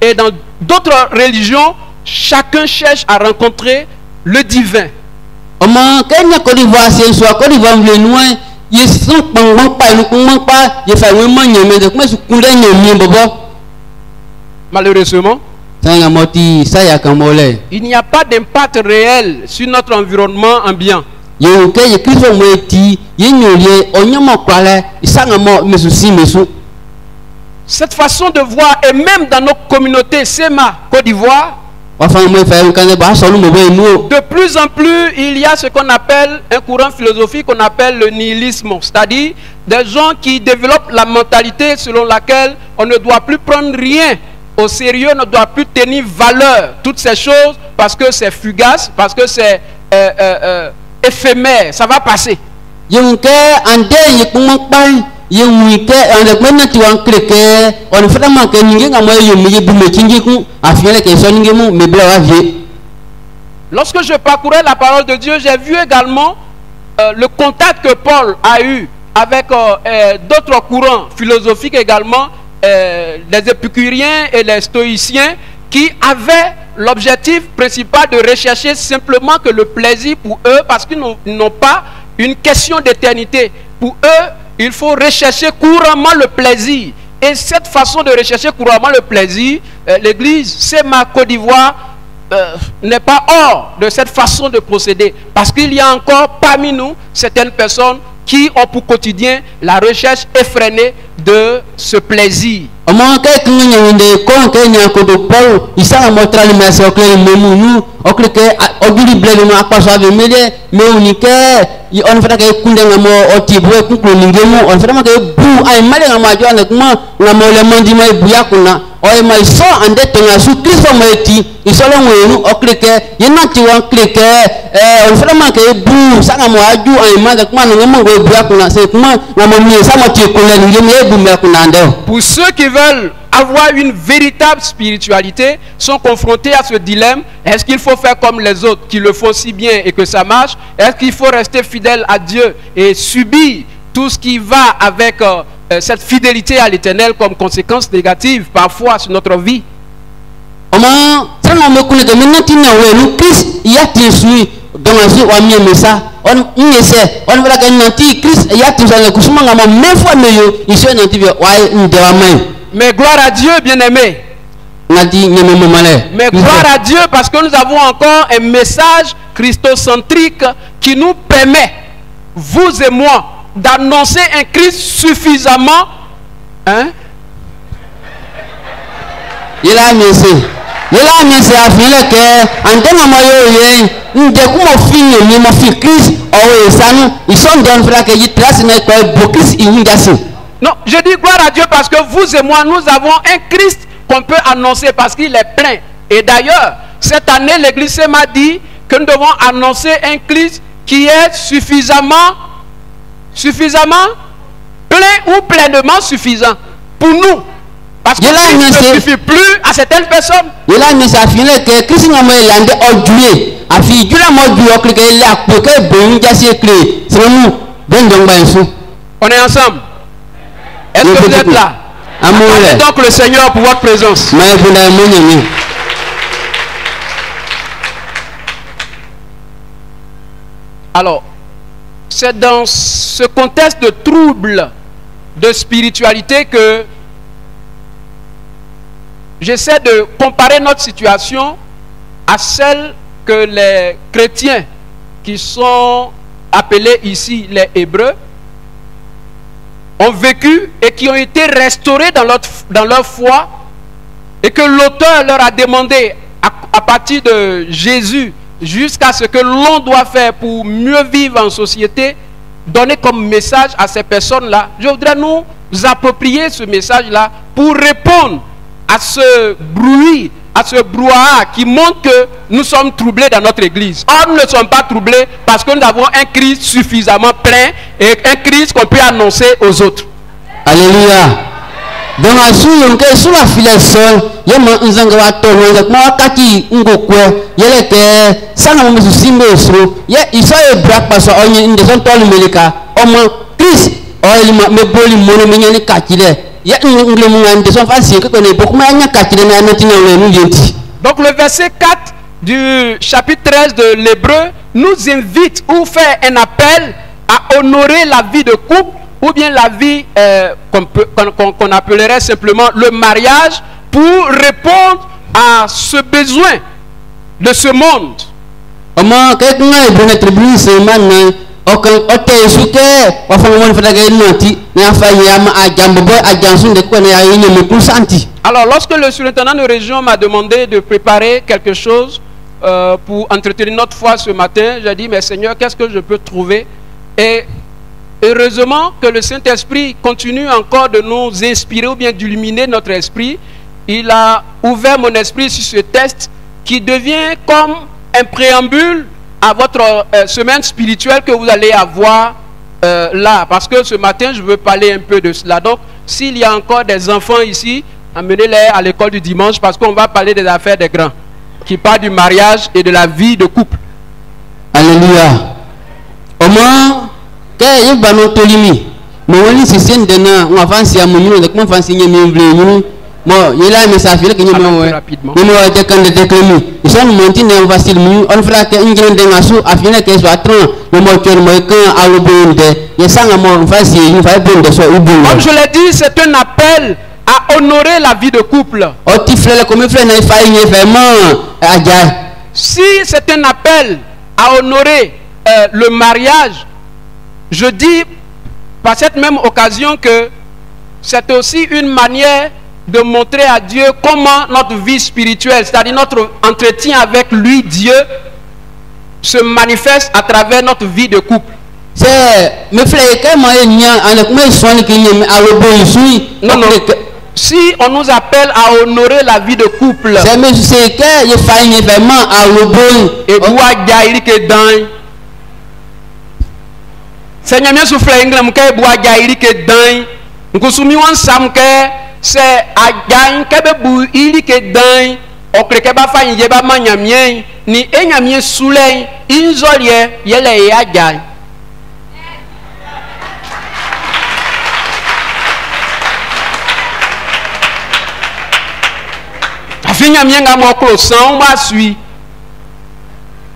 Et dans d'autres religions, chacun cherche à rencontrer le divin. Malheureusement, il n'y a pas d'impact réel sur notre environnement ambiant. Cette façon de voir, et même dans nos communautés, SEMA, Côte d'Ivoire, de plus en plus, il y a ce qu'on appelle un courant philosophique qu'on appelle le nihilisme, c'est-à-dire des gens qui développent la mentalité selon laquelle on ne doit plus prendre rien au sérieux, ne doit plus tenir valeur toutes ces choses parce que c'est fugace, parce que c'est éphémère, ça va passer. Lorsque je parcourais la parole de Dieu, j'ai vu également le contact que Paul a eu avec d'autres courants philosophiques également, les épicuriens et les stoïciens, qui avaient l'objectif principal de rechercher simplement que le plaisir pour eux, parce qu'ils n'ont pas une question d'éternité. Pour eux, il faut rechercher couramment le plaisir. Et cette façon de rechercher couramment le plaisir, l'église SEMA Côte d'Ivoire n'est pas hors de cette façon de procéder. Parce qu'il y a encore parmi nous certaines personnes qui ont pour quotidien la recherche effrénée de ce plaisir. Pour ceux qui veulent avoir une véritable spiritualité, sont confrontés à ce dilemme. Est-ce qu'il faut faire comme les autres qui le font si bien et que ça marche? Est-ce qu'il faut rester fidèle à Dieu et subir tout ce qui va avec cette fidélité à l'Éternel comme conséquence négative parfois sur notre vie? Mais gloire à Dieu, bien-aimé. Mais gloire à Dieu parce que nous avons encore un message christocentrique qui nous permet, vous et moi, d'annoncer un Christ suffisamment. Hein? Non, je dis gloire à Dieu parce que vous et moi, nous avons un Christ qu'on peut annoncer parce qu'il est plein. Et d'ailleurs, cette année, l'église m'a dit que nous devons annoncer un Christ qui est suffisamment plein ou pleinement suffisant pour nous. Parce que Christ ne suffit plus à certaines personnes. On est ensemble. Est-ce que vous êtes là? Acclamez donc le Seigneur pour votre présence. Alors, c'est dans ce contexte de trouble de spiritualité que j'essaie de comparer notre situation à celle que les chrétiens qui sont appelés ici les Hébreux ont vécu et qui ont été restaurés dans leur foi, et que l'auteur leur a demandé à partir de Jésus jusqu'à ce que l'on doit faire pour mieux vivre en société, donner comme message à ces personnes-là. Je voudrais nous approprier ce message-là pour répondre à ce bruit, à ce brouhaha qui montre que nous sommes troublés dans notre église. Or, nous ne sommes pas troublés parce que nous avons un Christ suffisamment plein et un Christ qu'on peut annoncer aux autres. Alléluia. Donc, sur la filiation, il y a un zangwa tono, ma kati ngokwe, yeleke, sana mo susimo so, ya iso e black paso onye inde son tolu meleka, omo Christ, o me boli mono menyani kakile. ya ngle mungan de son facile que connaît beaucoup mais nya katire na natina le nous yenti. Donc le verset 4 du chapitre 13 de l'Hébreu nous invite ou fait un appel à honorer la vie de couple ou bien la vie qu'on appellerait simplement le mariage pour répondre à ce besoin de ce monde. Ama quelqu'un est bon être blessé c'est man aucun hôtel souke wa fa mon fa daga noti na fa yam a jambo boy a jansun de ko na ya yini pour santi. Alors lorsque le surintendant de région m'a demandé de préparer quelque chose pour entretenir notre foi ce matin, j'ai dit mais Seigneur, qu'est-ce que je peux trouver? Et heureusement que le Saint-Esprit continue encore de nous inspirer ou bien d'illuminer notre esprit. Il a ouvert mon esprit sur ce texte qui devient comme un préambule à votre semaine spirituelle que vous allez avoir là. Parce que ce matin, je veux parler un peu de cela. Donc, s'il y a encore des enfants ici, amenez-les à l'école du dimanche parce qu'on va parler des affaires des grands qui parlent du mariage et de la vie de couple. Alléluia. Au moins, quand il va nous tolimi, mais on s'est sent dena, on avance à mon niveau, donc on avance à mon niveau. Bon, il a mis sa fille qui nous a rapidement. Il nous a été candidat clémi. Ils sont montés dans facile mieux. On fera que une grande démarche à finir que soit train. Le moteur moyen à l'obéinde. Il s'en a mon facile. Il va bien de soi au bout. Comme je l'ai dit, c'est un appel à honorer la vie de couple. Si c'est un appel à honorer le mariage, je dis par cette même occasion que c'est aussi une manière de montrer à Dieu comment notre vie spirituelle, c'est-à-dire notre entretien avec lui, Dieu, se manifeste à travers notre vie de couple. Non, non. Si on nous appelle à honorer la vie de couple, c'est à gagne que bu ili que dan o kreke ba fa yin ba manyamien ni enyamien souley inzolie yele ya gagne afinya mienga mo closan ba sui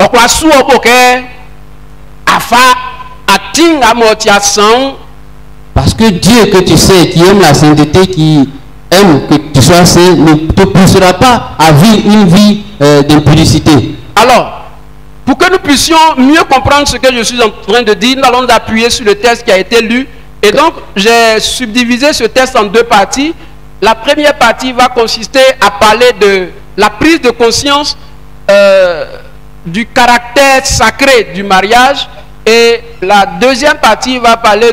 o kwa su o boke afa atinga mo ti asan. Parce que Dieu que tu sais, qui aime la sainteté, qui aime que tu sois saint, ne te poussera pas à vivre une vie d'impudicité. Alors, pour que nous puissions mieux comprendre ce que je suis en train de dire, nous allons appuyer sur le texte qui a été lu. Et donc, j'ai subdivisé ce texte en deux parties. La première partie va consister à parler de la prise de conscience du caractère sacré du mariage. Et la deuxième partie va parler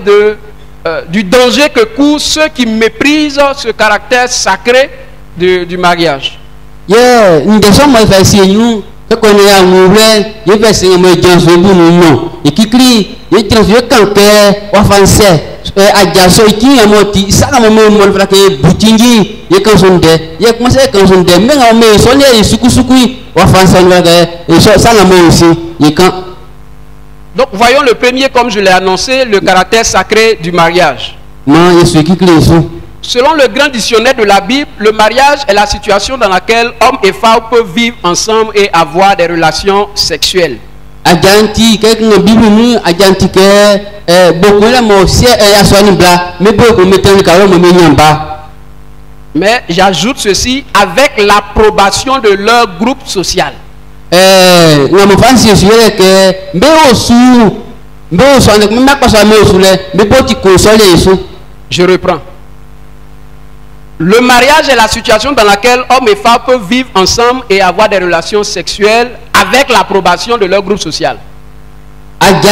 du danger que courent ceux qui méprisent ce caractère sacré du mariage. Donc voyons le premier, comme je l'ai annoncé, le caractère sacré du mariage. Selon le grand dictionnaire de la Bible, le mariage est la situation dans laquelle homme et femme peuvent vivre ensemble et avoir des relations sexuelles. Mais j'ajoute ceci, avec l'approbation de leur groupe social. Je reprends. Le mariage est la situation dans laquelle hommes et femmes peuvent vivre ensemble et avoir des relations sexuelles avec l'approbation de leur groupe social. Alors,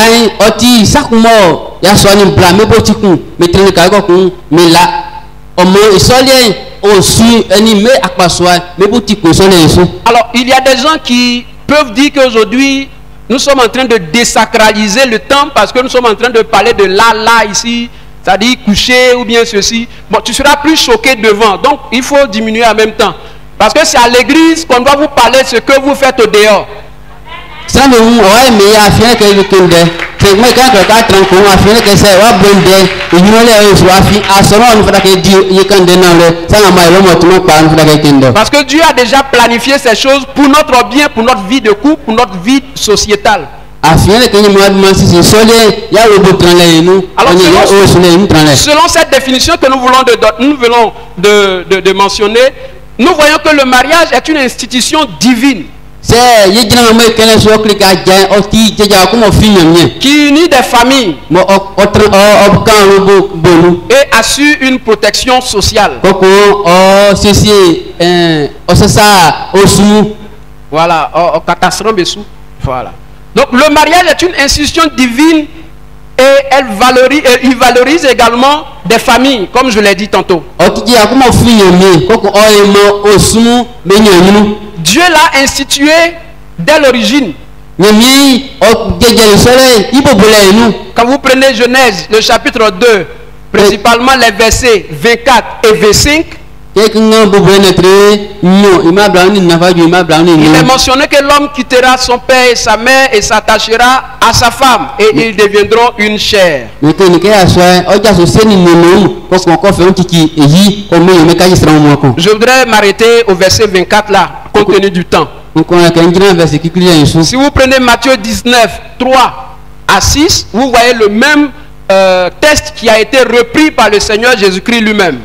il y a des gens qui peuvent dire qu'aujourd'hui, nous sommes en train de désacraliser le temps parce que nous sommes en train de parler de là ici, c'est-à-dire coucher ou bien ceci. Bon, tu seras plus choqué devant. Donc, il faut diminuer en même temps. Parce que c'est à l'église qu'on doit vous parler de ce que vous faites au dehors. ça me ouais mais ya fien que le kende c'est moi quand que 4 ans qu'on a fini que c'est wa bonde il nous les so afi asoro on fera que Dieu il kende dans le ça na mai lo mo pa on fera que kende parce que Dieu a déjà planifié ces choses pour notre bien, pour notre vie de couple, pour notre vie sociétale. Alors selon cette définition que nous venons de mentionner, nous voyons que le mariage est une institution divine qui unit des familles et assure une protection sociale. Voilà, voilà. Donc le mariage est une institution divine et il valorise également des familles, comme je l'ai dit tantôt. Dieu l'a institué dès l'origine. Quand vous prenez Genèse, le chapitre 2, principalement les versets 24 et 25, il est mentionné que l'homme quittera son père et sa mère et s'attachera à sa femme et ils deviendront une chair. Je voudrais m'arrêter au verset 24 là, compte tenu du temps. Si vous prenez Matthieu 19, 3 à 6, vous voyez le même texte qui a été repris par le Seigneur Jésus-Christ lui-même.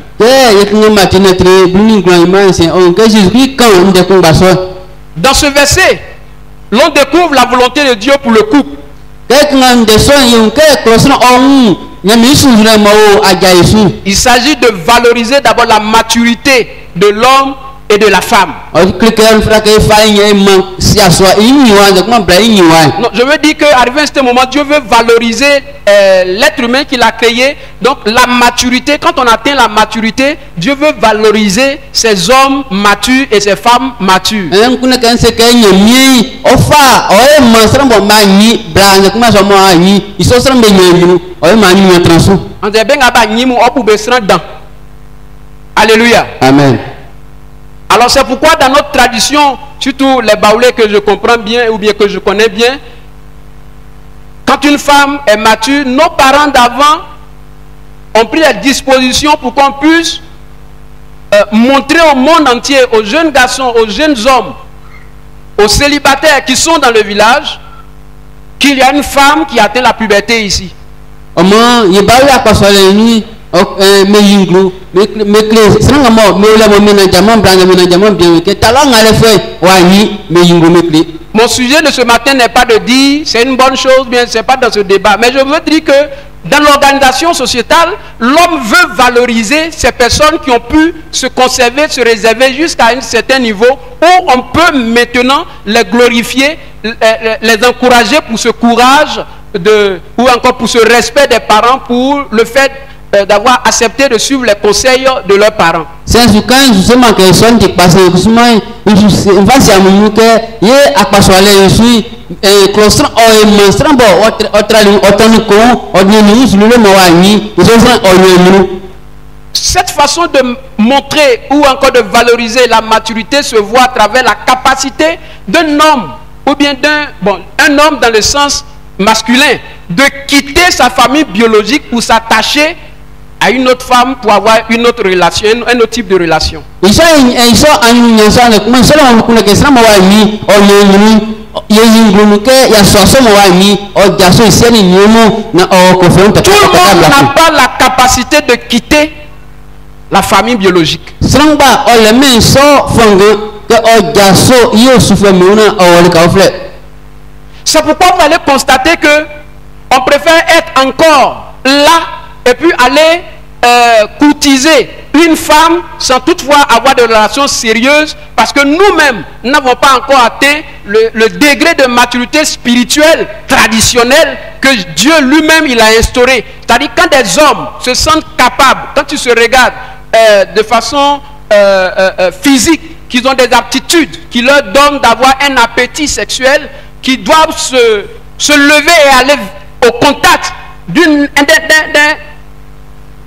Dans ce verset, l'on découvre la volonté de Dieu pour le couple. Il s'agit de valoriser d'abord la maturité de l'homme et de la femme. Non, je veux dire qu'arrivé à ce moment, Dieu veut valoriser l'être humain qu'il a créé. Donc la maturité, quand on atteint la maturité, Dieu veut valoriser ces hommes matures et ces femmes matures. Alléluia. Amen. Alors c'est pourquoi dans notre tradition, surtout les Baoulés que je comprends bien ou bien que je connais bien, quand une femme est mature, nos parents d'avant ont pris la disposition pour qu'on puisse montrer au monde entier, aux jeunes garçons, aux jeunes hommes, aux célibataires qui sont dans le village, qu'il y a une femme qui atteint la puberté ici. Mon sujet de ce matin n'est pas de dire c'est une bonne chose, bien c'est pas dans ce débat, mais je veux dire que dans l'organisation sociétale, l'homme veut valoriser ces personnes qui ont pu se conserver, se réserver jusqu'à un certain niveau où on peut maintenant les glorifier, les encourager pour ce courage ou encore pour ce respect des parents, pour le fait d'avoir accepté de suivre les conseils de leurs parents. Cette façon de montrer ou encore de valoriser la maturité se voit à travers la capacité d'un homme, ou bien un homme dans le sens masculin, de quitter sa famille biologique pour s'attacher à une autre femme pour avoir une autre relation, un autre type de relation. Tout le monde n'a pas la capacité de quitter la famille biologique. C'est pourquoi vous allez constater que on préfère être encore là et puis aller courtiser une femme sans toutefois avoir de relations sérieuses, parce que nous-mêmes n'avons pas encore atteint le degré de maturité spirituelle traditionnelle que Dieu lui-même il a instauré. C'est-à-dire quand des hommes se sentent capables, quand ils se regardent de façon physique, qu'ils ont des aptitudes qui leur donnent d'avoir un appétit sexuel, qui doivent se lever et aller au contact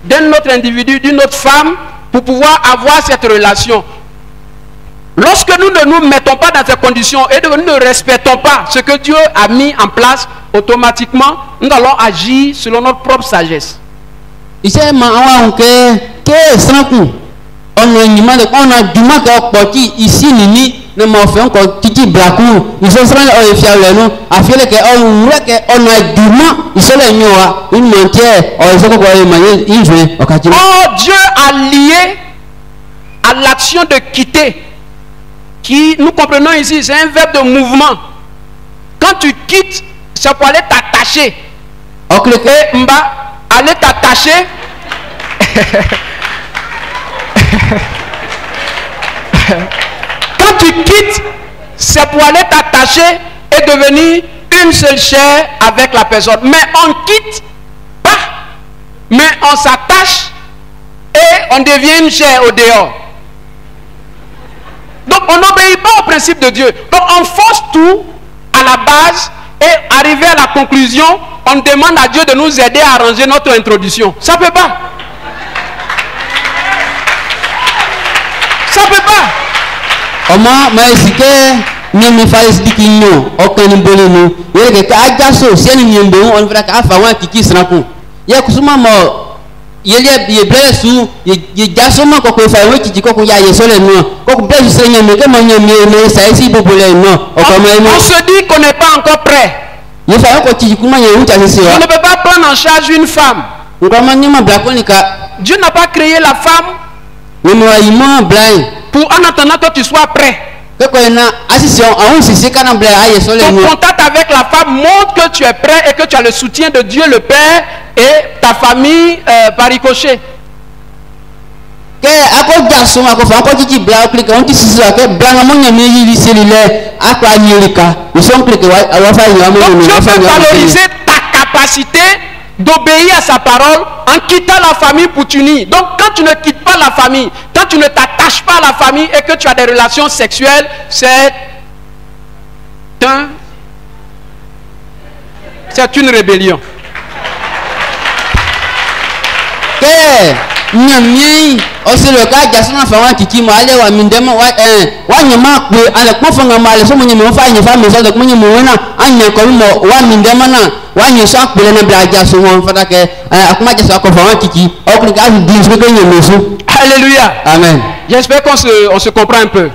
d'un autre individu, d'une autre femme, pour pouvoir avoir cette relation. Lorsque nous ne nous mettons pas dans ces conditions et que nous ne respectons pas ce que Dieu a mis en place, automatiquement, nous allons agir selon notre propre sagesse. Ici, on a du mal ici, Nini, ne m'a fait encore Titi Bracou, ils sont fiers, nous, à faire que on a du mal, ils sont les noirs, une mentière, ils sont oh, Dieu a lié à l'action de quitter, qui nous comprenons ici, c'est un verbe de mouvement. Quand tu quittes, c'est pour aller t'attacher. Et mba, aller t'attacher. Quand tu quittes, c'est pour aller t'attacher et devenir une seule chair avec la personne. Mais on quitte pas, mais on s'attache et on devient une chair au dehors. Donc on n'obéit pas au principe de Dieu. Donc on force tout à la base et arrivé à la conclusion, on demande à Dieu de nous aider à arranger notre introduction. Ça ne peut pas. Ça ne peut pas. Oma maisike nyemi faris dikinyo okani bolenu yele ka ajaso seni nyembe on vra ka afa kiki sraku ye kusuma mo yele ye blesu ye jaso ma ko fa we kiki ko ya ye sole no ko blesu se nyemi ke mo nyemi me sa isi bobole no on se dit qu'on n'est pas encore prêt. Ye fa ko kiki kuma ye uta se on ne peut pas prendre en charge une femme. Dieu n'a pas créé la femme pour en attendant que tu sois prêt. Ton contact avec la femme montre que tu es prêt et que tu as le soutien de Dieu le Père et ta famille par ricochet. Donc Dieu peut valoriser ta capacité d'obéir à sa parole en quittant la famille pour t'unir. Donc quand tu ne quittes pas la famille, quand tu ne t'attaches pas à la famille et que tu as des relations sexuelles, c'est une rébellion. Aussi le cas Gaston Fawan qui m'a allé à Mindema Wanyama, à la conférence, à la somme, on fait une femme, mais on Mouna, Anya comme Wamindemana, Wanyasak, Belenabla, souvent, Fatake, à Kumaja Fawan Kiki, au cas du disque. Alléluia. Amen. J'espère qu'on se comprend un peu.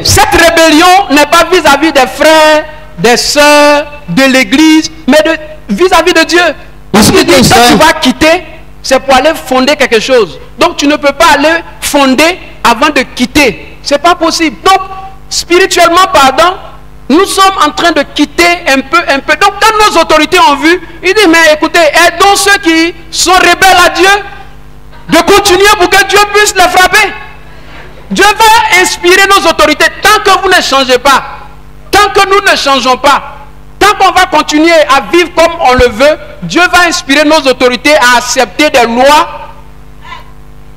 Cette rébellion n'est pas vis-à-vis des frères, des sœurs, de l'église, mais vis-à-vis de Dieu. Parce que quand tu vas quitter, c'est pour aller fonder quelque chose. Donc tu ne peux pas aller fonder avant de quitter. C'est pas possible. Donc, spirituellement parlant, nous sommes en train de quitter un peu. Donc quand nos autorités ont vu, ils disent, mais écoutez, aidons ceux qui sont rebelles à Dieu de continuer pour que Dieu puisse les frapper. Dieu va inspirer nos autorités tant que vous ne changez pas. Tant que nous ne changeons pas. Tant qu'on va continuer à vivre comme on le veut, Dieu va inspirer nos autorités à accepter des lois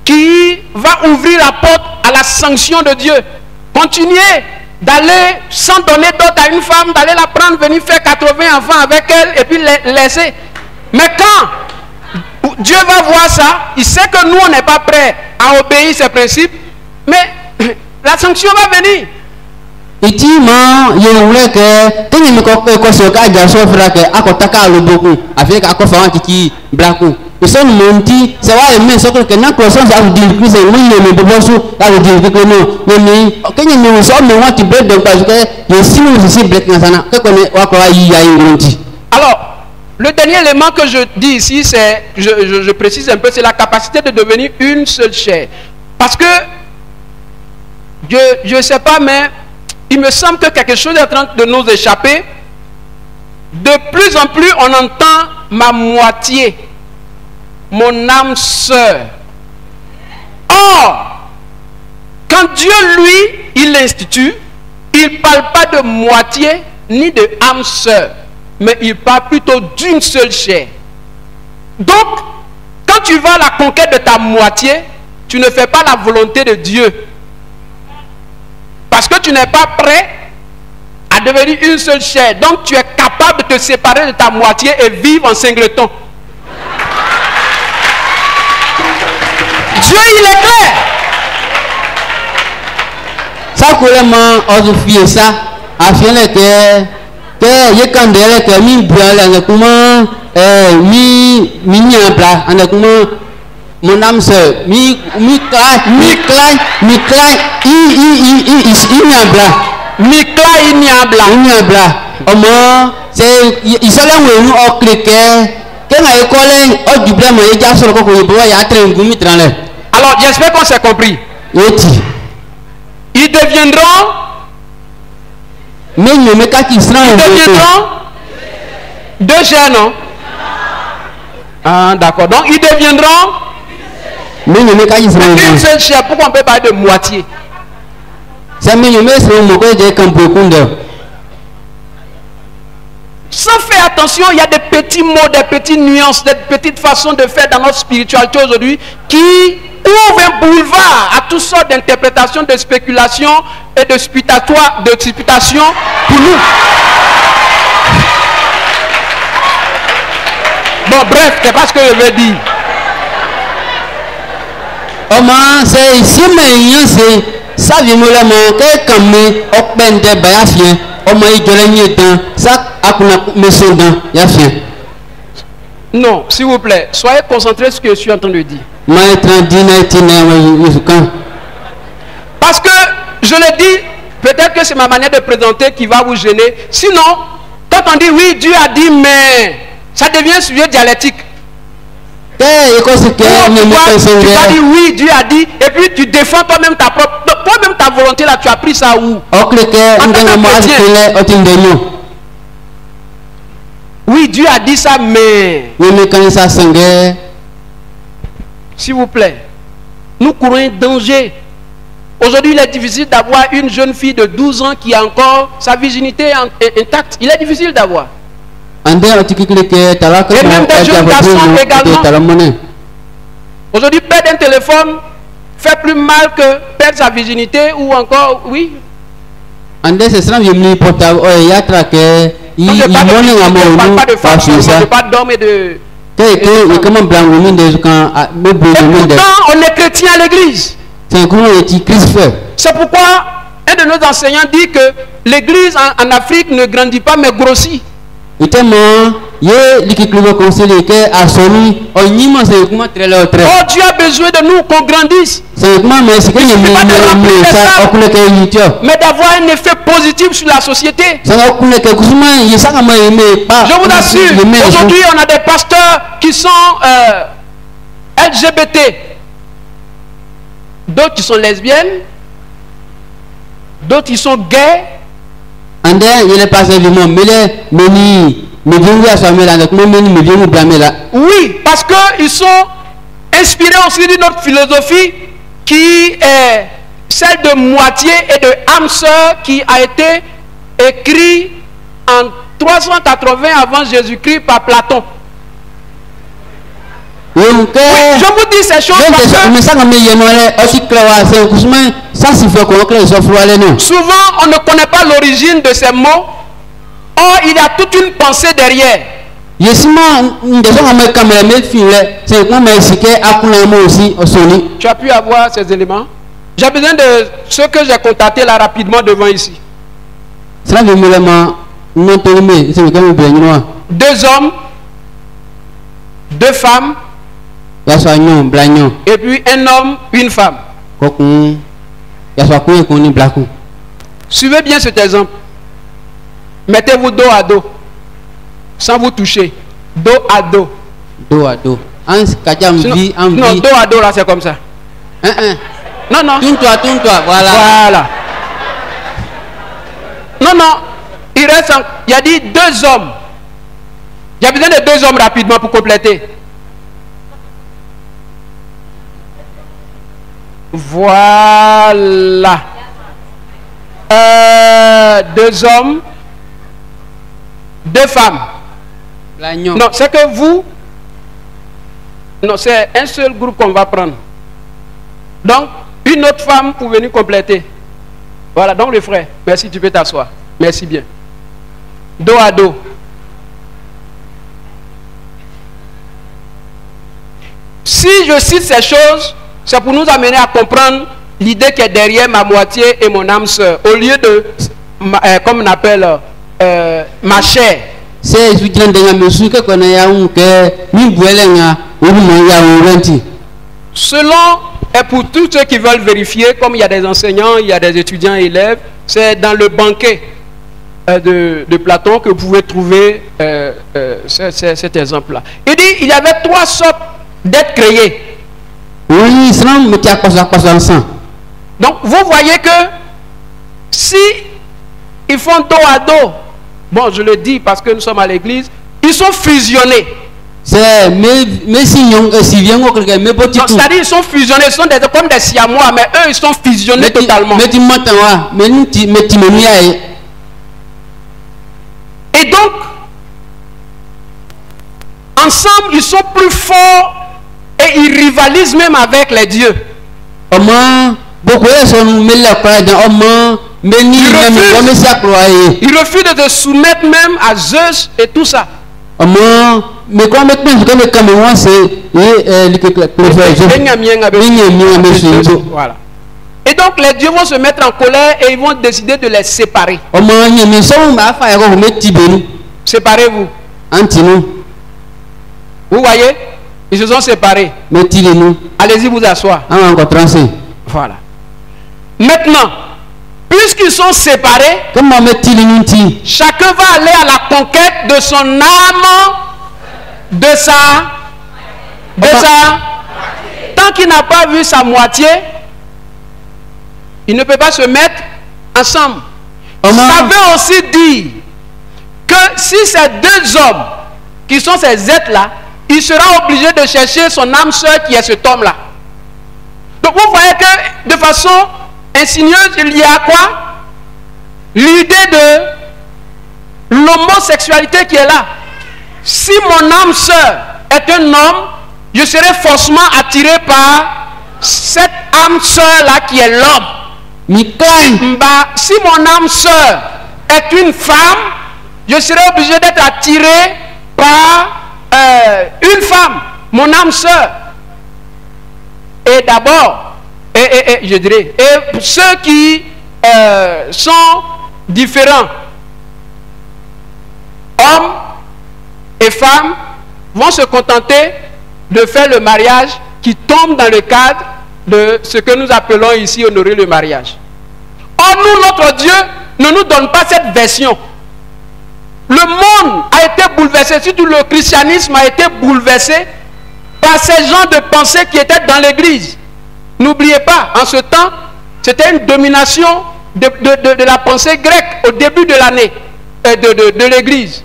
qui vont ouvrir la porte à la sanction de Dieu. Continuer d'aller sans donner d'autre à une femme, d'aller la prendre, venir faire 80 enfants avec elle et puis les laisser. Mais quand Dieu va voir ça, il sait que nous on n'est pas prêts à obéir ces principes, mais la sanction va venir. Effectivement, il y a que quand il me conseille qu'à Gasson frère akotaka le beaucoup avec akofawan qui braku. Ils sont montés, ça va aimer ce que n'a croissance à dire que c'est oui mais bobosu à dire que non mais quand il nous sommes moi tu break donc parce que les sinon ici break na sana que connaît wa quoi il y a une grande. Alors, le dernier élément que je dis ici c'est je précise un peu, c'est la capacité de devenir une seule chair. Parce que je ne sais pas, mais il me semble que quelque chose est en train de nous échapper. De plus en plus, on entend ma moitié, mon âme sœur. Or, quand Dieu, lui, il l'institue, il ne parle pas de moitié ni de âme sœur, mais il parle plutôt d'une seule chair. Donc, quand tu vas à la conquête de ta moitié, tu ne fais pas la volonté de Dieu. Parce que tu n'es pas prêt à devenir une seule chair. Donc tu es capable de te séparer de ta moitié et vivre en singleton. Dieu, il est clair. Kakulema ozufie ça afin que yekandele que mi brala ne comment mi nyabla ane comment mon âme sœur mi nyabla omo c'est il s'est là où on clique que na école au diplôme il y a sur le coco il y a train gumi tranle. Alors j'espère qu'on s'est compris. Ils deviendront deux jeunes, non? Ah, d'accord. Donc, ils deviendront une seule chair. Pourquoi on peut parler de moitié? Sans faire attention, il y a des petits mots, des petites nuances, des petites façons de faire dans notre spiritualité aujourd'hui qui ouvre un boulevard à toutes sortes d'interprétations, de spéculations et de supputations pour nous. Bon, bref, c'est pas ce que je veux dire. C'est ici, mais c'est ça, vient me le comme open de bayafien. Non, s'il vous plaît, soyez concentrés sur ce que je suis en train de dire. Parce que, je le dis, peut-être que c'est ma manière de présenter qui va vous gêner. Sinon, quand on dit oui, Dieu a dit, mais ça devient un sujet dialectique. Tu vas dire oui, Dieu a dit, et puis tu défends toi-même ta propre... Toi-même ta volonté là, tu as pris ça où? Oui, Dieu a dit ça, mais... S'il vous plaît, nous courons un danger. Aujourd'hui, il est difficile d'avoir une jeune fille de 12 ans qui a encore sa virginité intacte. Il est difficile d'avoir. Et même des jeunes garçons également. Aujourd'hui, perdre un téléphone fait plus mal que perdre sa virginité ou encore, oui. Je ne parle pas de femmes, je ne parle pas d'hommes et de... Et pourtant, on est chrétien à l'église. C'est pourquoi un de nos enseignants dit que l'église en Afrique ne grandit pas mais grossit. Oh, Dieu a besoin de nous qu'on grandisse. Mais d'avoir un effet positif sur la société. Je vous assure, aujourd'hui on a des pasteurs qui sont LGBT. D'autres qui sont lesbiennes. D'autres qui sont gays. Oui, parce qu'ils sont inspirés aussi d'une autre philosophie qui est celle de moitié et de âme sœur qui a été écrit en 380 avant Jésus-Christ par Platon. Oui, je vous dis ces choses parce que souvent on ne connaît pas l'origine de ces mots. Or, il y a toute une pensée derrière. Tu as pu avoir ces éléments? J'ai besoin de ceux que j'ai contactés là rapidement devant ici. 2 hommes, 2 femmes, et puis un homme, une femme. Suivez bien cet exemple. Mettez-vous dos à dos, sans vous toucher. Dos à dos. Dos à dos. Sinon, non, dos à dos là, c'est comme ça. Non, non. Tourne-toi, voilà. Voilà. Non, non. Il reste, il a dit 2 hommes. J'ai besoin de 2 hommes rapidement pour compléter. Voilà. 2 hommes. 2 femmes. Non, c'est que vous... Non, c'est un seul groupe qu'on va prendre. Donc, une autre femme pour venir compléter. Voilà, donc le frère. Merci, tu peux t'asseoir. Merci bien. Dos à dos. Si je cite ces choses, c'est pour nous amener à comprendre l'idée qui est derrière ma moitié et mon âme sœur. Au lieu de, comme on appelle, ma chair. C'est Selon, et pour tous ceux qui veulent vérifier, comme il y a des enseignants, il y a des étudiants et élèves, c'est dans le banquet de Platon que vous pouvez trouver cet exemple-là. Il dit il y avait 3 sortes d'êtres créés. Donc vous voyez que si ils font dos à dos, bon je le dis parce que nous sommes à l'église, ils sont fusionnés. C'est-à-dire ils sont fusionnés, ils sont comme des siamois, mais eux ils sont fusionnés totalement. Et donc, ensemble, ils sont plus forts et ils rivalisent même avec les dieux. Ils refusent de se soumettre même à Zeus et tout ça. Voilà. Et donc les dieux vont se mettre en colère et ils vont décider de les séparer. Séparez-vous. Vous voyez? Ils se sont séparés. Allez-y vous asseoir. Voilà. Maintenant, puisqu'ils sont séparés, chacun va aller à la conquête de son âme, de sa. Tant qu'il n'a pas vu sa moitié, il ne peut pas se mettre ensemble. Ça veut aussi dire que si ces 2 hommes, qui sont ces êtres-là, il sera obligé de chercher son âme sœur qui est cet homme-là. Donc vous voyez que de façon insinueuse, il y a quoi? L'idée de l'homosexualité qui est là. Si mon âme sœur est un homme, je serai forcément attiré par cette âme sœur-là qui est l'homme. Si mon âme sœur est une femme, je serai obligé d'être attiré par une femme, mon âme sœur. Et d'abord, je dirais, et ceux qui sont différents, hommes et femmes, vont se contenter de faire le mariage qui tombe dans le cadre de ce que nous appelons ici honorer le mariage. Or, nous, notre Dieu ne nous donne pas cette version. Le monde a été bouleversé, surtout le christianisme a été bouleversé par ces gens de pensée qui étaient dans l'église. N'oubliez pas, en ce temps, c'était une domination de la pensée grecque au début de l'année, de l'église.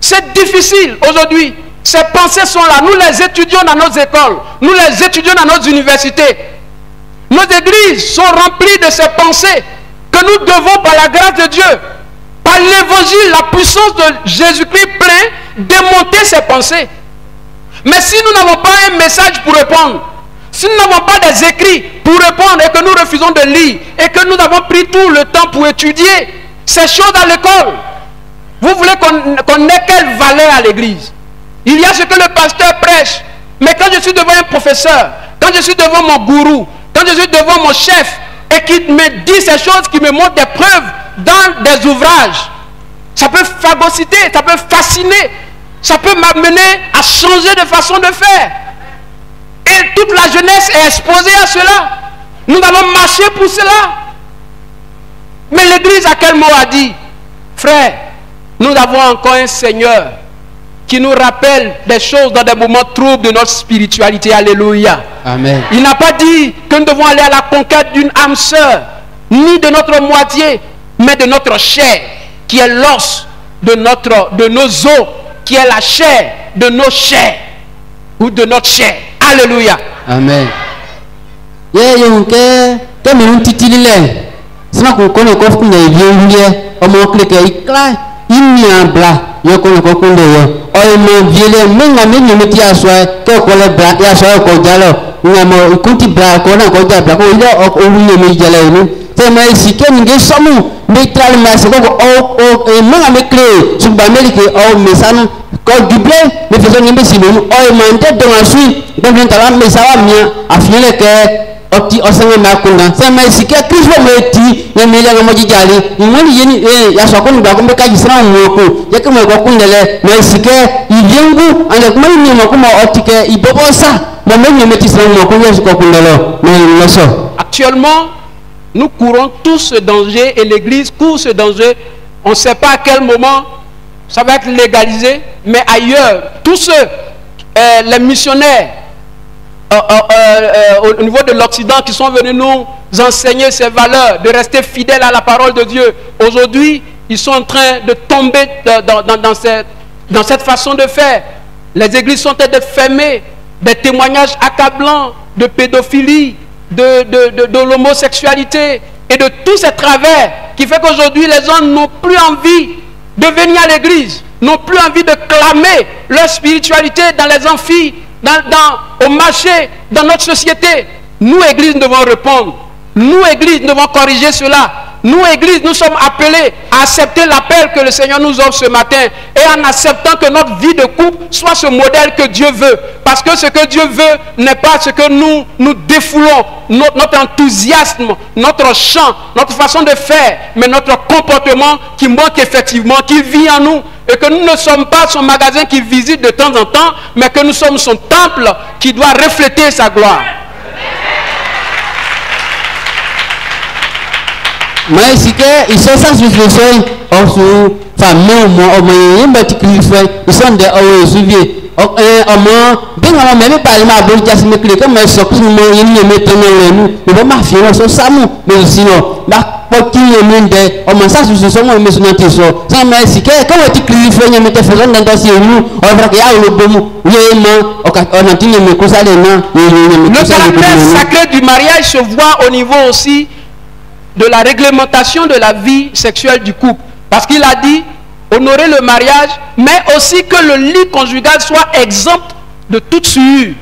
C'est difficile aujourd'hui. Ces pensées sont là. Nous les étudions dans nos écoles. Nous les étudions dans nos universités. Nos églises sont remplies de ces pensées que nous devons, par la grâce de Dieu, par l'évangile, la puissance de Jésus-Christ plein, démonter ces pensées. Mais si nous n'avons pas un message pour répondre, si nous n'avons pas des écrits pour répondre et que nous refusons de lire et que nous avons pris tout le temps pour étudier ces choses à l'école, vous voulez qu'on ait quelle valeur à l'église? Il y a ce que le pasteur prêche, mais quand je suis devant un professeur, quand je suis devant mon gourou, quand je suis devant mon chef et qu'il me dit ces choses, qui me montrent des preuves dans des ouvrages, ça peut phagocyter, ça peut fasciner, ça peut m'amener à changer de façon de faire. Et toute la jeunesse est exposée à cela. Nous allons marcher pour cela. Mais l'église à quel mot a dit? Frère, nous avons encore un Seigneur qui nous rappelle des choses dans des moments troubles de notre spiritualité. Alléluia. Amen. Il n'a pas dit que nous devons aller à la conquête d'une âme sœur, ni de notre moitié, mais de notre chair, qui est l'os de nos os, qui est la chair de nos chairs, ou de notre chair. Alléluia. Amen. oti osanga makunda sema isike Kristo meti yemele ngamoji jali ngoni yeni ya sokoni ba kumbe kaji sana mwoku yake mwe kwa kundele na isike ijengu ande kuma ni makuma otike ibobosa mwenye meti sana mwoku yesu kwa kundelo na leso. Actuellement, nous courons tous ce danger et l'église court ce danger. On ne sait pas à quel moment ça va être légalisé, mais ailleurs, tous ceux, les missionnaires au niveau de l'Occident qui sont venus nous enseigner ces valeurs, de rester fidèles à la parole de Dieu, aujourd'hui, ils sont en train de tomber dans cette façon de faire. Les églises sont en train de fermer, des témoignages accablants de pédophilie, de l'homosexualité et de tous ces travers qui fait qu'aujourd'hui les gens n'ont plus envie de venir à l'église, n'ont plus envie de clamer leur spiritualité dans les amphis, au marché, dans notre société. Nous, église, nous devons répondre. Nous, église, nous devons corriger cela. Nous, église, nous sommes appelés à accepter l'appel que le Seigneur nous offre ce matin et en acceptant que notre vie de couple soit ce modèle que Dieu veut. Parce que ce que Dieu veut n'est pas ce que nous défoulons, notre enthousiasme, notre chant, notre façon de faire, mais notre comportement qui manque effectivement, qui vit en nous. Et que nous ne sommes pas son magasin qui visite de temps en temps, mais que nous sommes son temple qui doit refléter sa gloire. Mais si que ils sont sans suffisance, on se famille au moins une petite cliffée, ils sont des hauts souliers. Au moins, bien avant même pas ma bonne casse me clique comme ça que nous y mettons nous. Nous va marcher sur ça mais sinon, la petit monde au moins ça suffisance moi mais sur tes so. Ça mais si que quand tu cliffée y mettre faisant dans dossier nous, on va regarder le bon. On a dit mais que ça les non. Le caractère sacré du mariage se voit au niveau aussi de la réglementation de la vie sexuelle du couple. Parce qu'il a dit honorer le mariage, mais aussi que le lit conjugal soit exempt de toute souillure.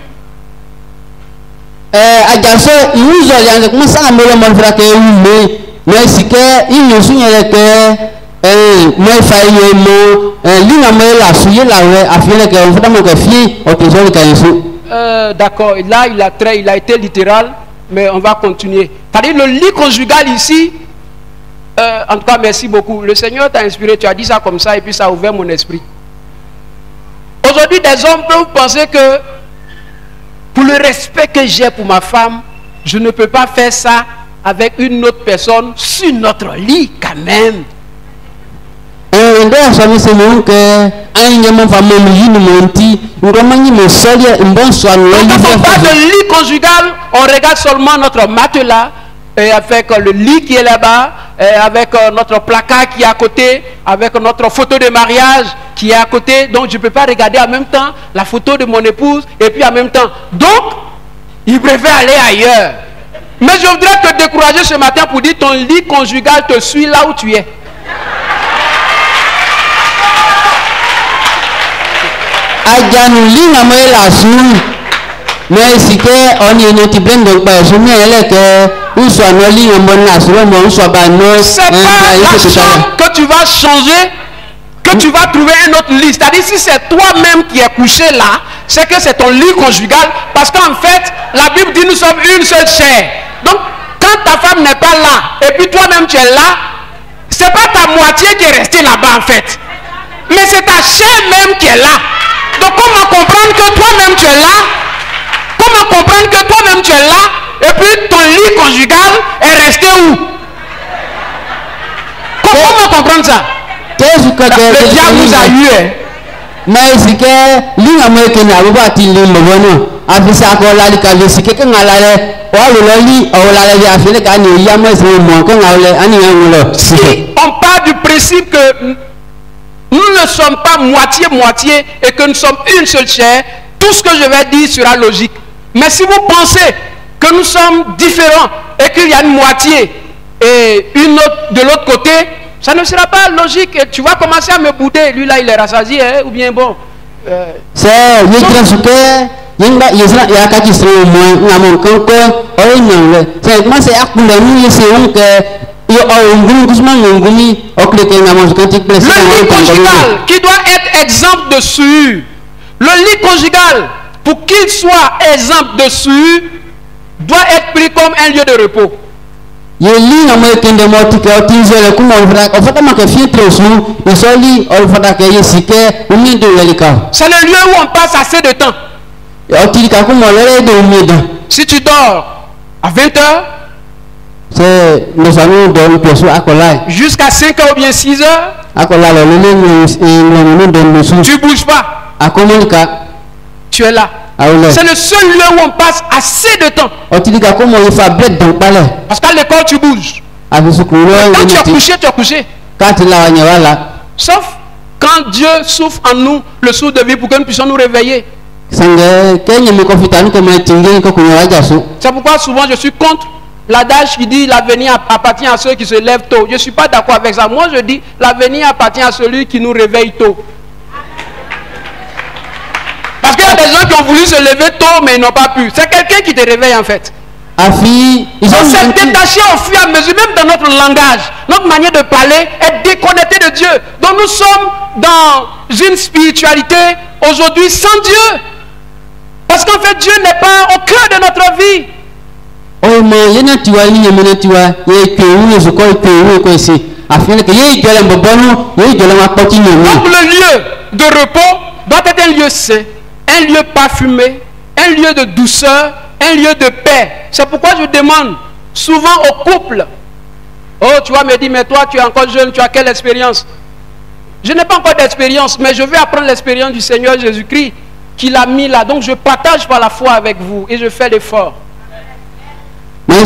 D'accord, là il a été littéral. Mais on va continuer. C'est-à-dire le lit conjugal ici, en tout cas merci beaucoup. Le Seigneur t'a inspiré, tu as dit ça comme ça et puis ça a ouvert mon esprit. Aujourd'hui des hommes peuvent penser que pour le respect que j'ai pour ma femme, je ne peux pas faire ça avec une autre personne sur notre lit quand même. Nous n'avons pas de lit conjugal, on regarde seulement notre matelas et avec le lit qui est là-bas, avec notre placard qui est à côté, avec notre photo de mariage qui est à côté. Donc je ne peux pas regarder en même temps la photo de mon épouse et puis en même temps. Donc, il préfère aller ailleurs. Mais je voudrais te décourager ce matin pour dire ton lit conjugal te suit là où tu es. Mais si on est notre plein de personnes, c'est pas la chambre que tu vas changer, que tu vas trouver un autre lit. C'est-à-dire si c'est toi-même qui es couché là, c'est que c'est ton lit conjugal. Parce qu'en fait, la Bible dit nous sommes une seule chair. Donc, quand ta femme n'est pas là, et puis toi-même tu es là, c'est pas ta moitié qui est restée là-bas en fait. Mais c'est ta chair même qui est là. Donc comment comprendre que toi-même tu es là? Comment comprendre que toi-même tu es là et puis ton lit conjugal est resté où? Comment comprendre ça? Le diable nous a eu. Mais si que l'île n'a pas été l'île après ça encore là les cas si que quand la le lit on l'a fait quand il y a moins si on part du principe que nous ne sommes pas moitié-moitié et que nous sommes une seule chair, tout ce que je vais dire sera logique. Mais si vous pensez que nous sommes différents et qu'il y a une moitié et une autre de l'autre côté, ça ne sera pas logique. Et tu vas commencer à me bouder. Lui là, il est rassasié, hein, ou bien bon. C'est le lit conjugal qui doit être exempt de souillure. Le lit conjugal, pour qu'il soit exempt de souillure, doit être pris comme un lieu de repos. C'est le lieu où on passe assez de temps. Si tu dors à 20 heures, jusqu'à 5 heures ou bien 6 heures, tu ne bouges pas. Tu es là. C'est le seul lieu où on passe assez de temps. Parce qu'à l'école, tu bouges. Quand tu es couché, tu es couché. Sauf quand Dieu souffle en nous le souffle de vie pour que nous puissions nous réveiller. C'est pourquoi souvent je suis contre l'adage qui dit l'avenir appartient à ceux qui se lèvent tôt. Je ne suis pas d'accord avec ça. Moi je dis l'avenir appartient à celui qui nous réveille tôt. Parce qu'il y a des gens qui ont voulu se lever tôt mais ils n'ont pas pu. C'est quelqu'un qui te réveille en fait. On s'est détaché au fur et à mesure, même dans notre langage, notre manière de parler est déconnectée de Dieu. Donc nous sommes dans une spiritualité aujourd'hui sans Dieu. Parce qu'en fait Dieu n'est pas au cœur de notre vie. Donc le lieu de repos doit être un lieu saint, un lieu parfumé, un lieu de douceur, un lieu de paix. C'est pourquoi je demande souvent aux couples. Oh, tu vas me dire, mais toi tu es encore jeune, tu as quelle expérience? Je n'ai pas encore d'expérience, mais je vais apprendre l'expérience du Seigneur Jésus-Christ qu'il a mis là. Donc je partage par la foi avec vous et je fais l'effort. Il ne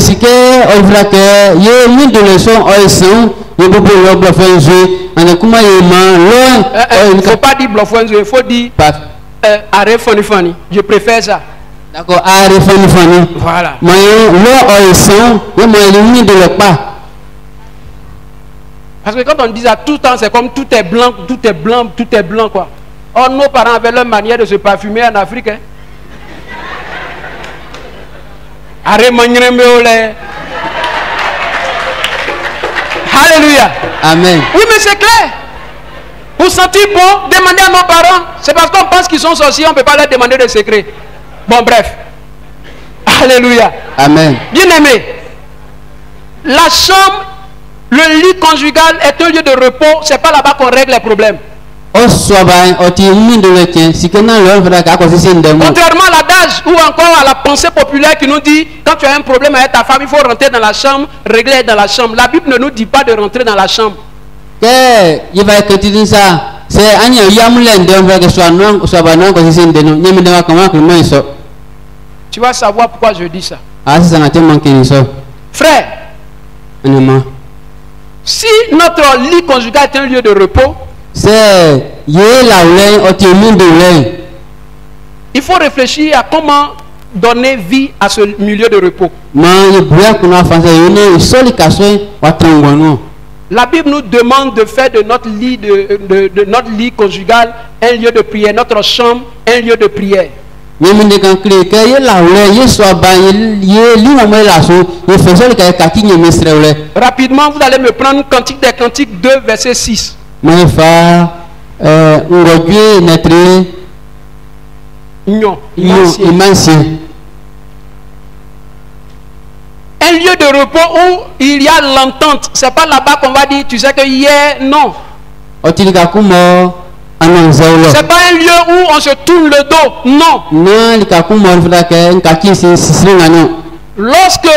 faut pas dire bluffon, il faut dire arrêt funny funny. Je préfère ça. D'accord, arrêt funny funny. Voilà. Parce que quand on dit ça tout le temps, c'est comme tout est blanc, tout est blanc, tout est blanc quoi. Or nos parents avaient leur manière de se parfumer en Afrique. Hein? Alléluia. Amen. Oui, mais c'est clair. Pour sentir bon, demandez à nos parents. C'est parce qu'on pense qu'ils sont sorciers, on ne peut pas leur demander des secrets. Bon, bref. Alléluia. Amen. Bien aimé, la chambre, le lit conjugal est un lieu de repos. C'est pas là-bas qu'on règle les problèmes. Contrairement à l'adage ou encore à la pensée populaire qui nous dit quand tu as un problème avec ta femme, il faut rentrer dans la chambre, régler dans la chambre. La Bible ne nous dit pas de rentrer dans la chambre. Tu vas savoir pourquoi je dis ça. Frère, si notre lit conjugal est un lieu de repos, il faut réfléchir à comment donner vie à ce milieu de repos. La Bible nous demande de faire de notre lit, de notre lit conjugal un lieu de prière, notre chambre un lieu de prière. Rapidement, vous allez me prendre Cantique des Cantiques 2, verset 6. Non. Un lieu de repos où il y a l'entente. C'est pas là-bas qu'on va dire, tu sais que hier, non. C'est pas un lieu où on se tourne le dos, non. Lorsque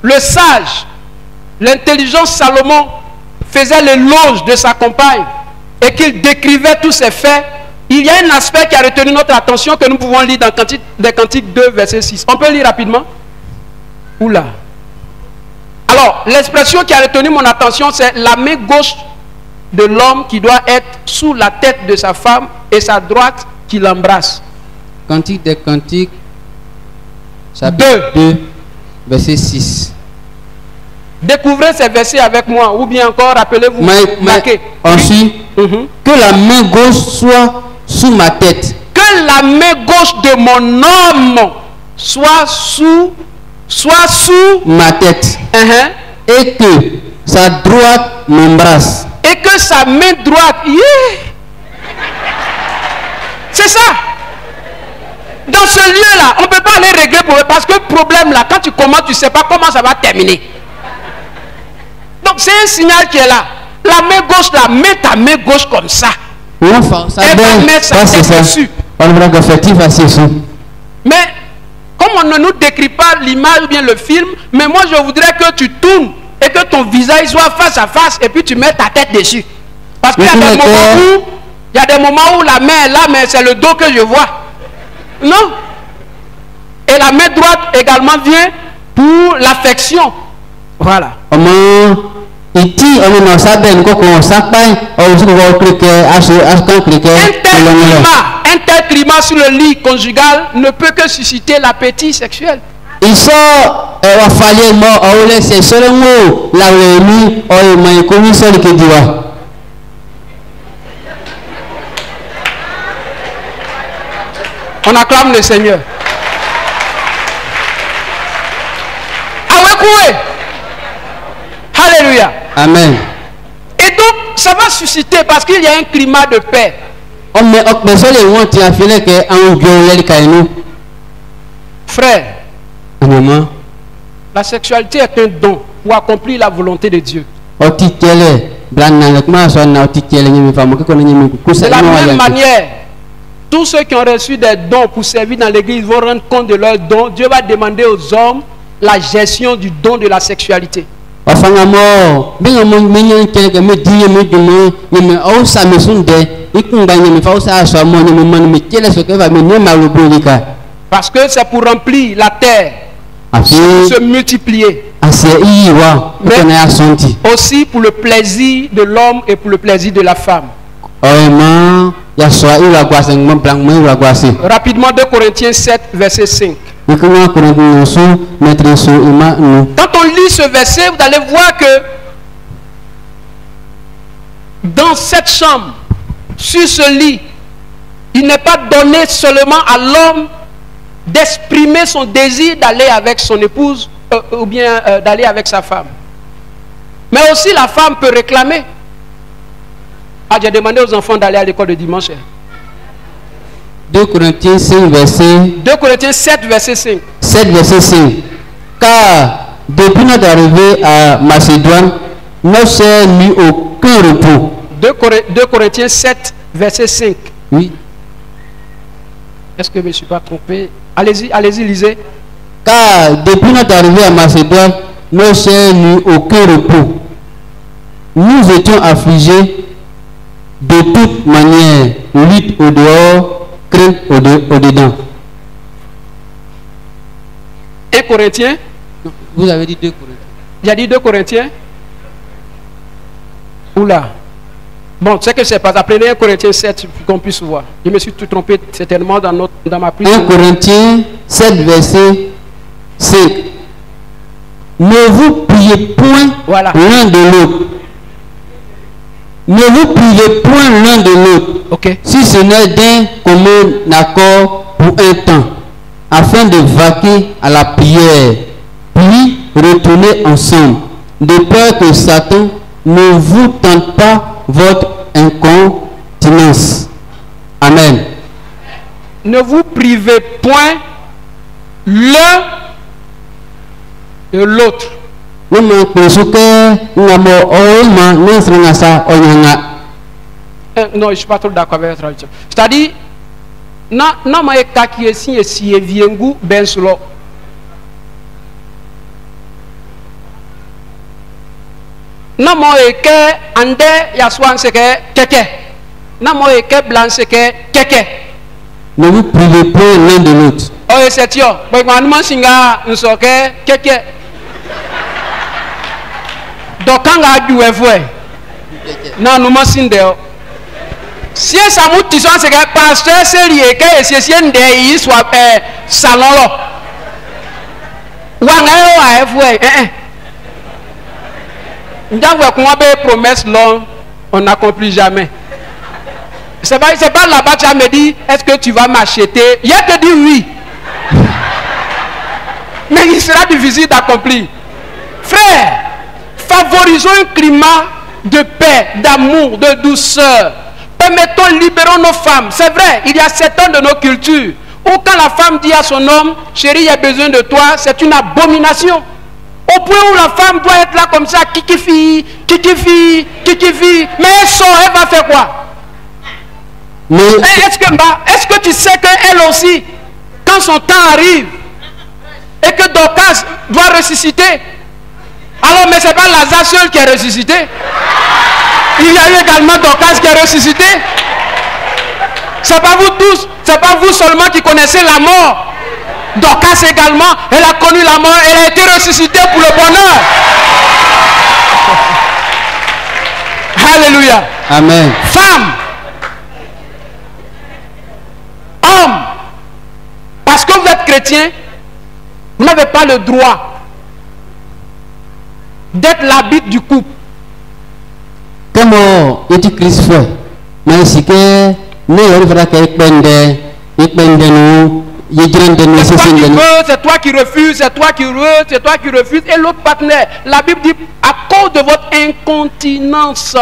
le sage, l'intelligent Salomon faisait l'éloge de sa compagne et qu'il décrivait tous ses faits, il y a un aspect qui a retenu notre attention que nous pouvons lire dans des Cantiques 2, verset 6. On peut lire rapidement? Oula. Alors, l'expression qui a retenu mon attention, c'est la main gauche de l'homme qui doit être sous la tête de sa femme et sa droite qui l'embrasse. Cantique des Cantiques, chapitre 2, verset 6. Découvrez ces versets avec moi, ou bien encore, rappelez-vous, marquez. Ensuite, que la main gauche soit sous ma tête. Que la main gauche de mon homme soit sous ma tête. Et que sa droite m'embrasse. Et que sa main droite, c'est ça. Dans ce lieu-là, on ne peut pas aller régler le problème. Parce que le problème là, quand tu commences, tu ne sais pas comment ça va terminer. Donc c'est un signal qui est là. La main gauche là, mets ta main gauche comme ça. Et va mettre sa tête dessus. Mais comme on ne nous décrit pas l'image ou bien le film, mais moi je voudrais que tu tournes et que ton visage soit face à face et puis tu mets ta tête dessus. Parce qu'il y a des moments où la main est là, mais c'est le dos que je vois. Non. Et la main droite également vient pour l'affection. Voilà. Un tel climat sur le lit conjugal ne peut que susciter l'appétit sexuel. On acclame le Seigneur. Alléluia. Amen. Et donc, ça va susciter parce qu'il y a un climat de paix. Frère, la sexualité est un don pour accomplir la volonté de Dieu. De la même manière, tous ceux qui ont reçu des dons pour servir dans l'église vont rendre compte de leurs dons. Dieu va demander aux hommes la gestion du don de la sexualité. Parce que c'est pour remplir la terre, se multiplier, mais aussi pour le plaisir de l'homme et pour le plaisir de la femme. Rapidement, 2 Corinthiens 7, verset 5. Quand on lit ce verset, vous allez voir que dans cette chambre, sur ce lit, il n'est pas donné seulement à l'homme d'exprimer son désir d'aller avec son épouse ou bien d'aller avec sa femme. Mais aussi la femme peut réclamer. Ah, j'ai demandé aux enfants d'aller à l'école de dimanche. 2 Corinthiens 5 verset 2 Corinthiens 7 verset 5. 7 verset 5. Car depuis notre arrivée à Macédoine, nos sœurs n'eut aucun repos. 2 Corinthiens 7 verset 5. Oui. Est-ce que je ne me suis pas trompé? Allez-y, allez-y, lisez. Car depuis notre arrivée à Macédoine, nos sœurs n'eut aucun repos. Nous étions affligés de toute manière, lutte au dehors, crainte au dedans. 1 Corinthiens. Vous avez dit 2 Corinthiens. J'ai dit 2 Corinthiens. Oula. Bon, tu sais que c'est pas. Apprenez 1 Corinthiens 7 pour qu'on puisse voir. Je me suis tout trompé certainement dans ma prière. 1 Corinthiens 7 verset 5. Ne vous priez point l'un de l'autre. Ne vous privez point l'un de l'autre, si ce n'est d'un commun accord pour un temps, afin de vaquer à la prière, puis retourner ensemble, de peur que Satan ne vous tente pas votre incontinence. Amen. Ne vous privez point l'un de l'autre. Non, je ne suis pas trop d'accord avec la traduction. C'est-à-dire, non, mais qui est si viengu ben solo. Non, mais que ande yaswan se que keke. Non, mais que blanc se que keke. Ne vous privez pas l'un de l'autre. Oh, c'est yo. Bon, quand nous singa nous so que keke. Donc quand on a du effet, non nous m'en dehors. Si ça m'a dit c'est que pasteur c'est lié que c'est ndé soit salon là. Wanga wa effet Ndavou qu'on a des promesses longues, on n'accomplit jamais. C'est pas là-bas tu me dit est-ce que tu vas m'acheter? Il te dit oui. Mais il sera difficile d'accomplir. Frère, favorisons un climat de paix, d'amour, de douceur. Permettons, libérons nos femmes. C'est vrai, il y a certaines de nos cultures Ou quand la femme dit à son homme, chérie, il y a besoin de toi, c'est une abomination. Au point où la femme doit être là comme ça, kiki-fi, kiki-fi, kiki-fi. Mais elle sort, elle va faire quoi? Est-ce que tu sais qu'elle aussi, quand son temps arrive, et que Dorcas doit ressusciter, alors mais ce n'est pas Lazare seul qui est ressuscité. Il y a eu également Dorcas qui est ressuscité. C'est pas vous tous, c'est pas vous seulement qui connaissez la mort. Dorcas également, elle a connu la mort, elle a été ressuscitée pour le bonheur. Alléluia. Amen. Femme, homme, parce que vous êtes chrétien, vous n'avez pas le droit d'être l'arbitre du couple. Comment est-il Christ fait? Mais c'est que nous avons c'est toi qui refuses, c'est toi qui refuses, et l'autre partenaire. La Bible dit, à cause de votre incontinence,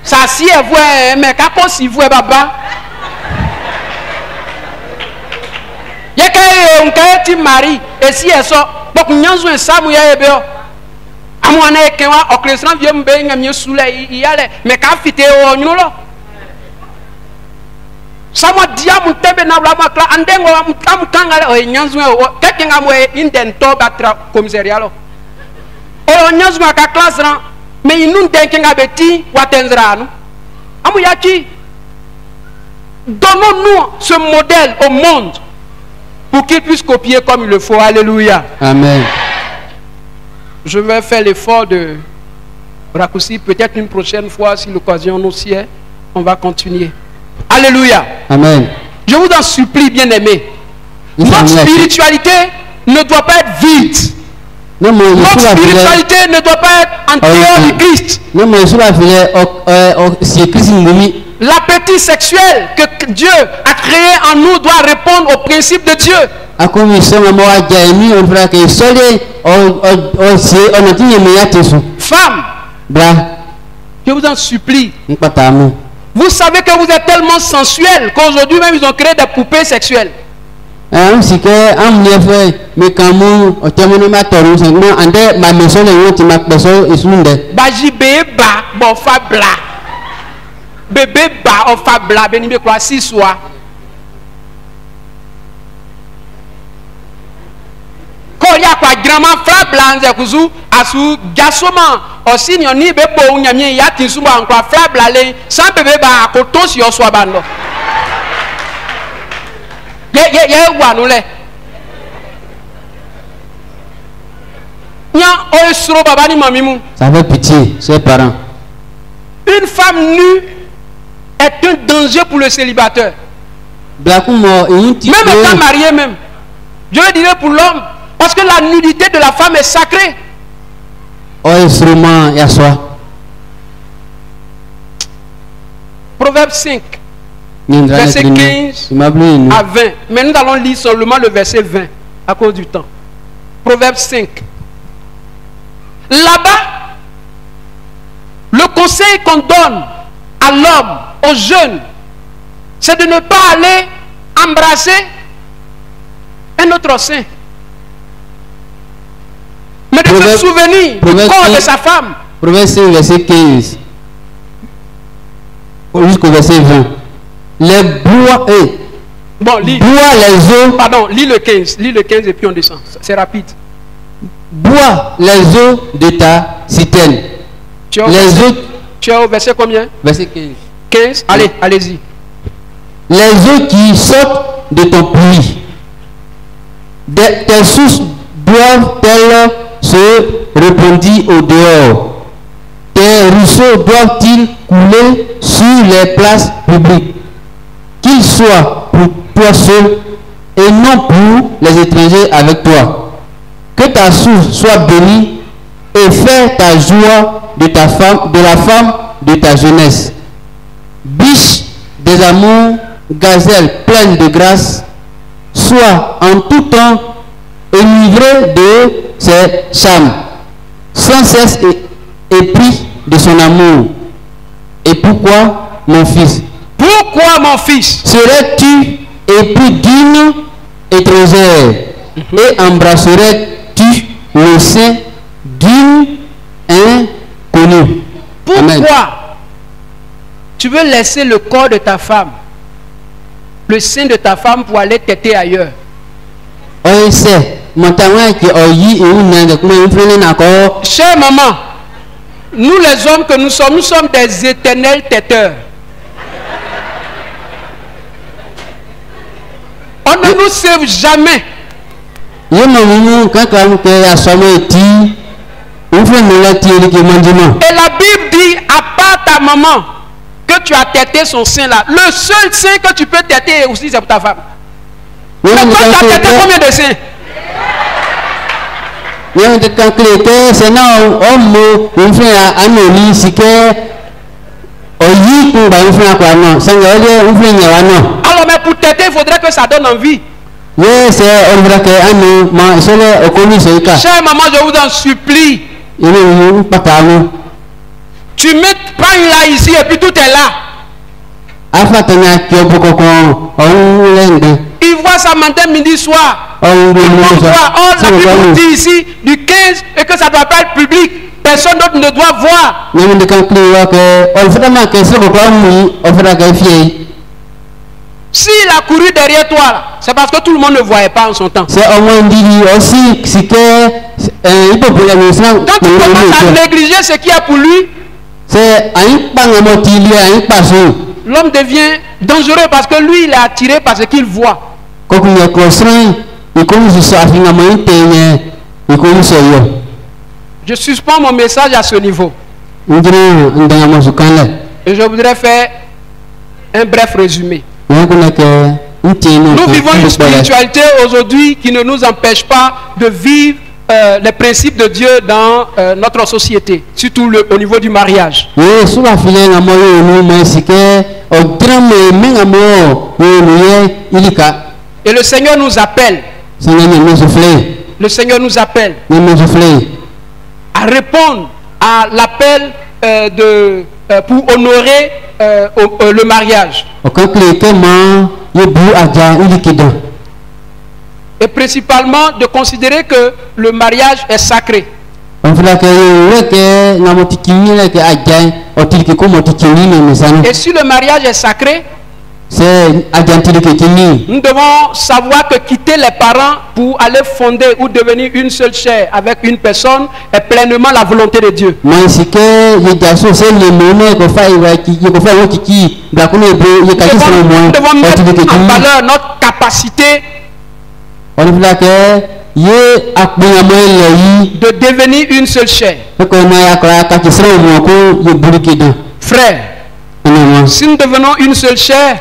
ça si est vrai, mais quand si vous baba. Il y a quelqu'un qui marie, et si elle sort, donc nous avons un samu ya ebe. Amwana ekewa oklesran vie mbe ngamye sula iyale me ka fite o nyulo sama diamu tembe na bla makla andengo am kangale o nyanzu o kekenga mo inden to batra commissariat o nyanzu ka classe ran me inun denkenga beti watenzranu amu yaki donnons-nous ce modèle au monde pour qu'il puisse copier comme il le faut. Alléluia. Amen. Je vais faire l'effort de raccourcir peut-être une prochaine fois si l'occasion nous sied. On va continuer. Alléluia. Amen. Je vous en supplie, bien-aimés. Notre spiritualité ne doit pas être vide. Notre spiritualité ne doit pas être en dehors du Christ. L'appétit sexuel que Dieu a créé en nous doit répondre au principe de Dieu. Femme, je vous en supplie. Vous savez que vous êtes tellement sensuel qu'aujourd'hui même ils ont créé des poupées sexuelles. Bébé ba ofa bla benimbe kwa siswa. Koya kwa grandma fra blanze kuzu asu gasoma osini oni bebo nyamie ya tinsumba kwa fra blale sans bébé ba akoto si oswa bando. Ye wa no le. Nya oisro baba ni mami mu. Ça fait pitié, ses parents. Une femme nue est un danger pour le célibataire. Même étant marié même. Je le dirais pour l'homme. Parce que la nudité de la femme est sacrée. Proverbe 5. Verset 15 à 20. Mais nous allons lire seulement le verset 20 à cause du temps. Proverbe 5. Là-bas, le conseil qu'on donne à l'homme, aux jeunes, c'est de ne pas aller embrasser un autre sein, mais de se souvenir du corps de sa femme. Proverbe 5, verset 15 jusqu'au verset 20. Les bois bon, lis, bois les eaux. Pardon, lis le 15 et puis on descend. C'est rapide. Bois les eaux de ta citerne. Tu es au verset combien? Verset 15. 15, allez, allez-y. Les eaux qui sortent de ton puits, tes sources doivent-elles se répandre au dehors? Tes ruisseaux doivent-ils couler sur les places publiques? Qu'ils soient pour toi seul et non pour les étrangers avec toi. Que ta source soit bénie et fais ta joie de ta femme, de la femme de ta jeunesse. Biche des amours, gazelle pleine de grâce, sois en tout temps enivré de ses charmes, sans cesse épris de son amour. Et pourquoi, mon fils? Pourquoi, mon fils? Serais-tu époux d'une étrangère et embrasserais-tu le sein d'une inconnue? Pourquoi Amen. tu veux laisser le corps de ta femme, le sein de ta femme pour aller téter ailleurs? Chère maman, nous les hommes que nous sommes des éternels téteurs. On ne nous sert jamais. Et la Bible dit, à part ta maman, que tu as tété son sein là, le seul sein que tu peux téter aussi, c'est pour ta femme. Mais toi, tu as tété combien de seins? Alors, mais pour téter, il faudrait que ça donne envie. Chère maman, je vous en supplie. Tu mets pas une là ici et puis tout est là. Il voit ça matin, midi, soir. La Bible dit ici du 15 et que ça ne doit pas être public. Personne d'autre ne doit voir. S'il a couru derrière toi, c'est parce que tout le monde ne voyait pas en son temps. Quand tu commences à négliger ce qu'il y a pour lui, l'homme devient dangereux parce que lui, il est attiré par ce qu'il voit. Je suspends mon message à ce niveau. Et je voudrais faire un bref résumé. Nous vivons une spiritualité aujourd'hui qui ne nous empêche pas de vivre les principes de Dieu dans notre société, surtout au niveau du mariage. Et le Seigneur nous appelle. Le Seigneur nous appelle à répondre à l'appel pour honorer le mariage. Et principalement de considérer que le mariage est sacré. Et si le mariage est sacré, nous devons savoir que quitter les parents pour aller fonder ou devenir une seule chair avec une personne est pleinement la volonté de Dieu. Nous devons mettre en valeur notre capacité de devenir une seule chair. Frère, si nous devenons une seule chair,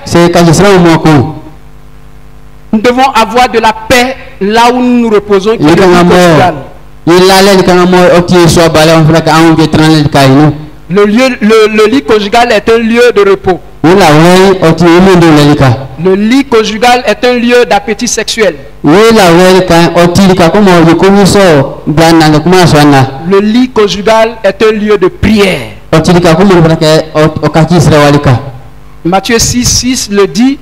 nous devons avoir de la paix là où nous nous reposons, qui est le lit conjugal est un lieu de repos. Le lit conjugal est un lieu d'appétit sexuel. Le lit conjugal est un lieu de prière. Matthieu 6:6 le dit.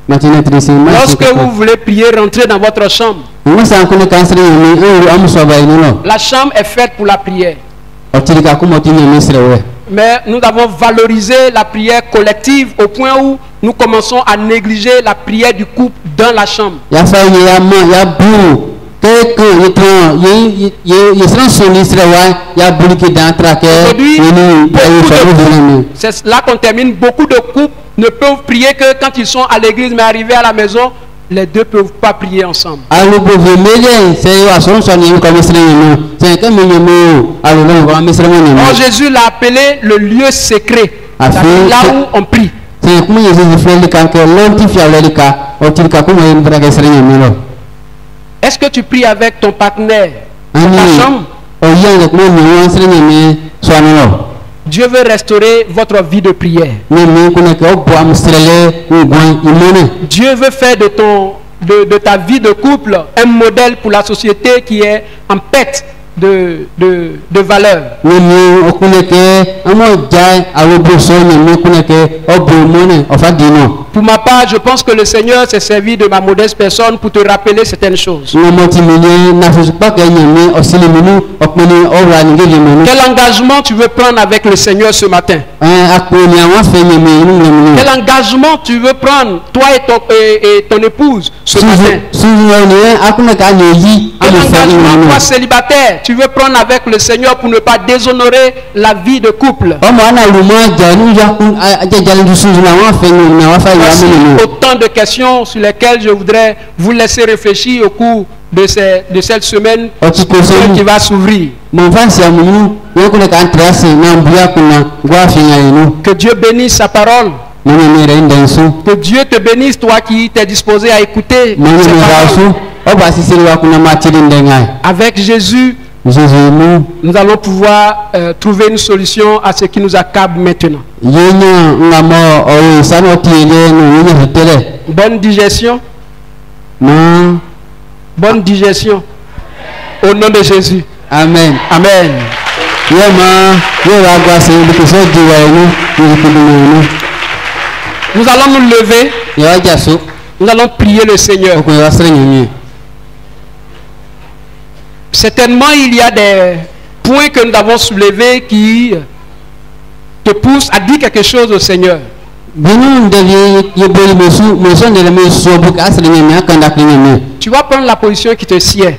Lorsque vous voulez prier, rentrez dans votre chambre. La chambre est faite pour la prière. Mais nous avons valorisé la prière collective au point où nous commençons à négliger la prière du couple dans la chambre. C'est là qu'on termine. Beaucoup de couples ne peuvent prier que quand ils sont à l'église, mais arrivés à la maison, les deux ne peuvent pas prier ensemble. Alors Jésus l'a appelé le lieu secret, là où on prie. Est-ce que tu pries avec ton partenaire dans ta chambre? Dieu veut restaurer votre vie de prière. Dieu veut faire de ta vie de couple un modèle pour la société qui est en paix de valeur. Nyame okune ke amo jai awoboso nyame okune ke obomone ofadino. Pour ma part, je pense que le Seigneur s'est servi de ma modeste personne pour te rappeler certaines choses. Quel engagement tu veux prendre avec le Seigneur ce matin? Quel engagement tu veux prendre, toi et ton épouse, ce matin? Quel engagement, toi célibataire, tu veux prendre avec le Seigneur pour ne pas déshonorer la vie de couple? Voici autant de questions sur lesquelles je voudrais vous laisser réfléchir au cours de cette semaine qui va s'ouvrir. Que Dieu bénisse sa parole. Que Dieu te bénisse, toi qui t'es disposé à écouter ses paroles. Avec Jésus, nous allons pouvoir trouver une solution à ce qui nous accable maintenant. Bonne digestion. Bonne digestion. Au nom de Jésus. Amen. Amen. Nous allons nous lever. Nous allons prier le Seigneur. Certainement, il y a des points que nous avons soulevés qui te poussent à dire quelque chose au Seigneur. Tu vas prendre la position qui te sied.